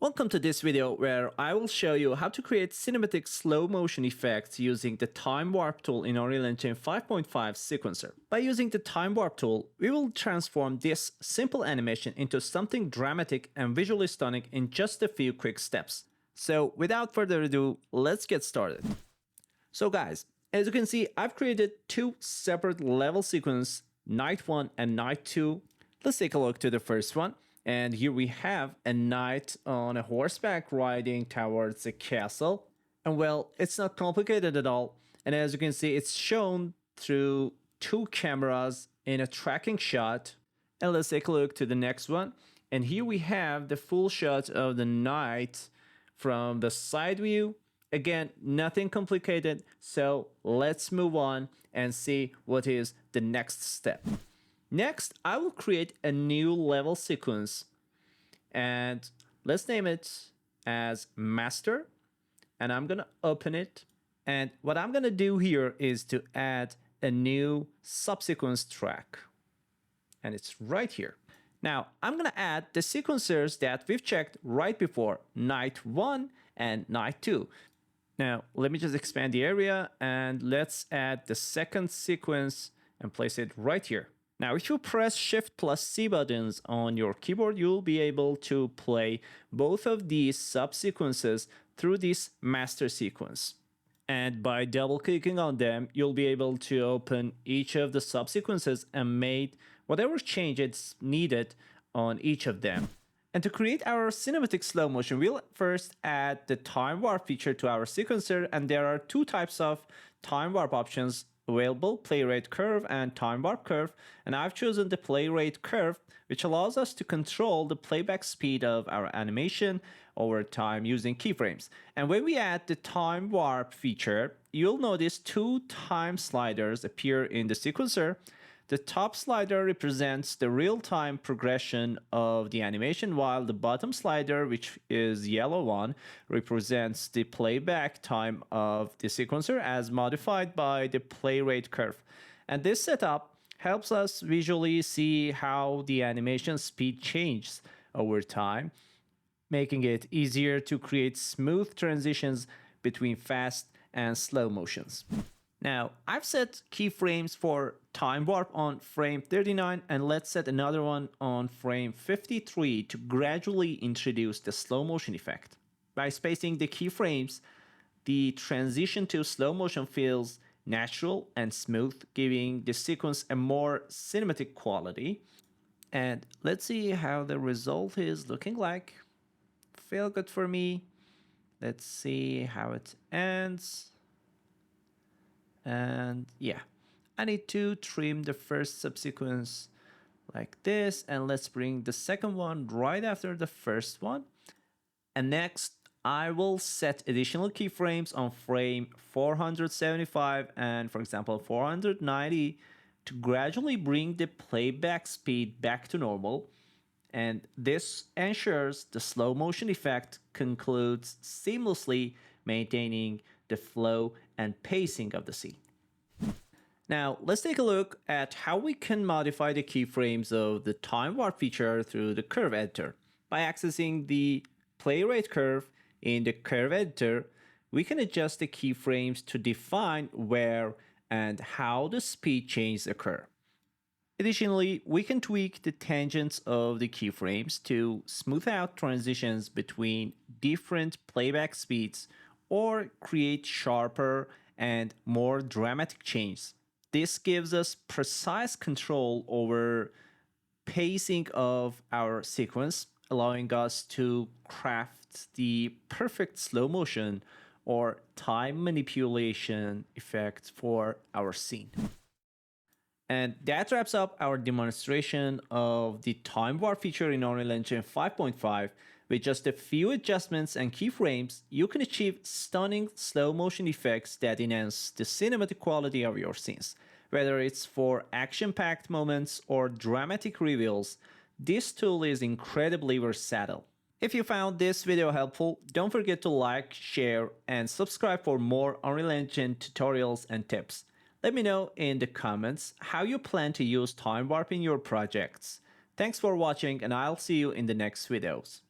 Welcome to this video where I will show you how to create cinematic slow motion effects using the Time Warp tool in Unreal Engine 5.5 sequencer. By using the Time Warp tool, we will transform this simple animation into something dramatic and visually stunning in just a few quick steps. So without further ado, let's get started. So guys, as you can see, I've created two separate level sequences, Night 1 and Night 2. Let's take a look to the first one. And here we have a knight on a horseback riding towards a castle. And well, it's not complicated at all. And as you can see, it's shown through two cameras in a tracking shot. And let's take a look to the next one. And here we have the full shot of the knight from the side view. Again, nothing complicated. So let's move on and see what is the next step. Next, I will create a new level sequence and let's name it as Master, and I'm gonna open it. And what I'm gonna do here is to add a new subsequence track, and it's right here. Now, I'm gonna add the sequencers that we've checked right before, Night 1 and Night 2. Now, let me just expand the area and let's add the second sequence and place it right here. Now, if you press Shift plus C buttons on your keyboard, you'll be able to play both of these subsequences through this master sequence. And by double clicking on them, you'll be able to open each of the subsequences and make whatever changes needed on each of them. And to create our cinematic slow motion, we'll first add the time warp feature to our sequencer, and there are two types of time warp options available, play rate curve and time warp curve, and I've chosen the play rate curve, which allows us to control the playback speed of our animation over time using keyframes. And when we add the time warp feature, you'll notice two time sliders appear in the sequencer. The top slider represents the real-time progression of the animation, while the bottom slider, which is yellow one, represents the playback time of the sequencer as modified by the play rate curve. And this setup helps us visually see how the animation speed changes over time, making it easier to create smooth transitions between fast and slow motions. Now, I've set keyframes for time warp on frame 39, and let's set another one on frame 53 to gradually introduce the slow motion effect. By spacing the keyframes, the transition to slow motion feels natural and smooth, giving the sequence a more cinematic quality. And let's see how the result is looking like. Feel good for me. Let's see how it ends. And yeah, I need to trim the first subsequence like this, and let's bring the second one right after the first one. And next, I will set additional keyframes on frame 475 and, for example, 490 to gradually bring the playback speed back to normal. And this ensures the slow motion effect concludes seamlessly, maintaining the flow and pacing of the scene. Now, let's take a look at how we can modify the keyframes of the time warp feature through the curve editor. By accessing the play rate curve in the curve editor, we can adjust the keyframes to define where and how the speed changes occur. Additionally, we can tweak the tangents of the keyframes to smooth out transitions between different playback speeds or create sharper and more dramatic changes. This gives us precise control over pacing of our sequence, allowing us to craft the perfect slow motion or time manipulation effect for our scene. And that wraps up our demonstration of the time warp feature in Unreal Engine 5.5. With just a few adjustments and keyframes, you can achieve stunning slow motion effects that enhance the cinematic quality of your scenes. Whether it's for action-packed moments or dramatic reveals, this tool is incredibly versatile. If you found this video helpful, don't forget to like, share, and subscribe for more Unreal Engine tutorials and tips. Let me know in the comments how you plan to use time warp in your projects. Thanks for watching, and I'll see you in the next videos.